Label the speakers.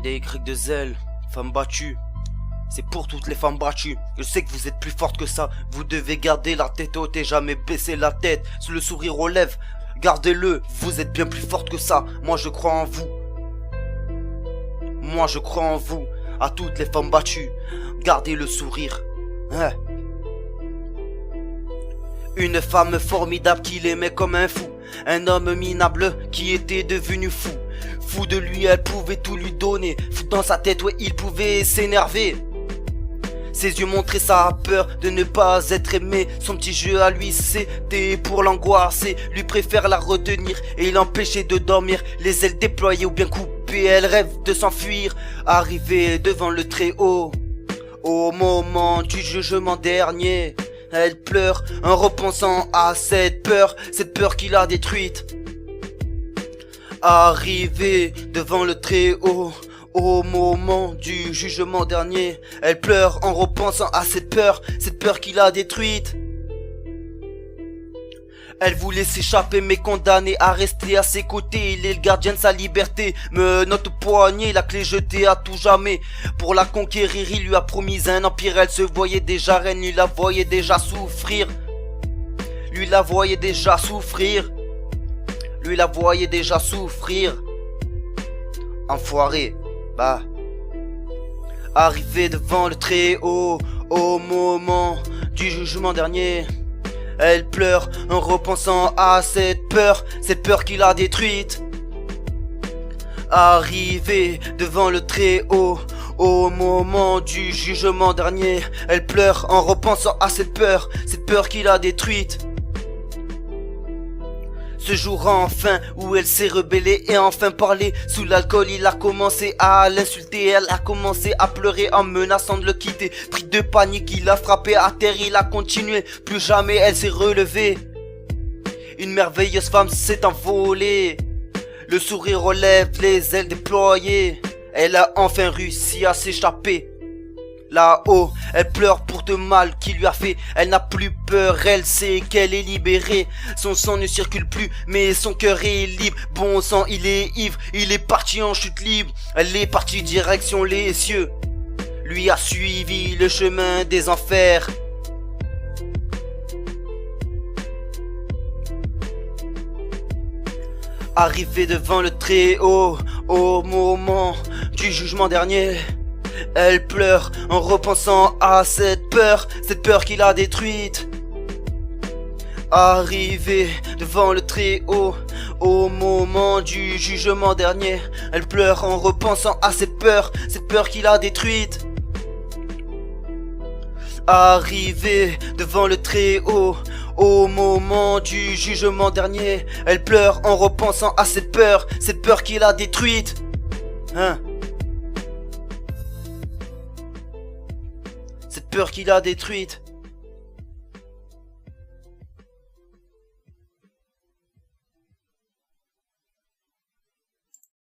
Speaker 1: Des cris de zèle, femmes battues. C'est pour toutes les femmes battues. Je sais que vous êtes plus fortes que ça. Vous devez garder la tête haute et jamais baisser la tête. Sur le sourire aux lèvres, gardez-le. Vous êtes bien plus fortes que ça. Moi je crois en vous. Moi je crois en vous. À toutes les femmes battues, gardez le sourire. Hein? Une femme formidable qui l'aimait comme un fou. Un homme minable qui était devenu fou. Fou de lui, elle pouvait tout lui donner. Fou dans sa tête, ouais, il pouvait s'énerver. Ses yeux montraient sa peur de ne pas être aimé. Son petit jeu à lui, c'était pour l'angoisser. Lui préfère la retenir et l'empêcher de dormir. Les ailes déployées ou bien coupées, elle rêve de s'enfuir. Arrivée devant le Très-Haut, au moment du jugement dernier, elle pleure en repensant à cette peur qui l'a détruite. Arrivée devant le Très-Haut, au moment du jugement dernier, elle pleure en repensant à cette peur qui l'a détruite. Elle voulait s'échapper mais condamnée à rester à ses côtés. Il est le gardien de sa liberté, menotte au poignet, la clé jetée à tout jamais. Pour la conquérir, il lui a promis un empire. Elle se voyait déjà reine, lui la voyait déjà souffrir. Lui la voyait déjà souffrir. Lui la voyait déjà souffrir. Enfoiré, bah. Arrivé devant le Très-Haut, au moment du jugement dernier, elle pleure en repensant à cette peur qui l'a détruite. Arrivée devant le Très-Haut, au moment du jugement dernier, elle pleure en repensant à cette peur qui l'a détruite. Ce jour enfin où elle s'est rebellée et enfin parlé. Sous l'alcool il a commencé à l'insulter. Elle a commencé à pleurer en menaçant de le quitter. Pris de panique il a frappé à terre. Il a continué, plus jamais elle s'est relevée. Une merveilleuse femme s'est envolée, le sourire aux lèvres, les ailes déployées. Elle a enfin réussi à s'échapper. Là-haut, elle pleure pour tout mal qu'il lui a fait. Elle n'a plus peur, elle sait qu'elle est libérée. Son sang ne circule plus, mais son cœur est libre. Bon sang, il est ivre, il est parti en chute libre. Elle est partie direction les cieux. Lui a suivi le chemin des enfers. Arrivée devant le Très-Haut, au moment du jugement dernier, elle pleure en repensant à cette peur qui l'a détruite. Arrivée devant le Très-Haut, au moment du jugement dernier, elle pleure en repensant à cette peur qui l'a détruite. Arrivée devant le Très-Haut, au moment du jugement dernier, elle pleure en repensant à cette peur qui l'a détruite. Hein? Cette peur qui l'a détruite.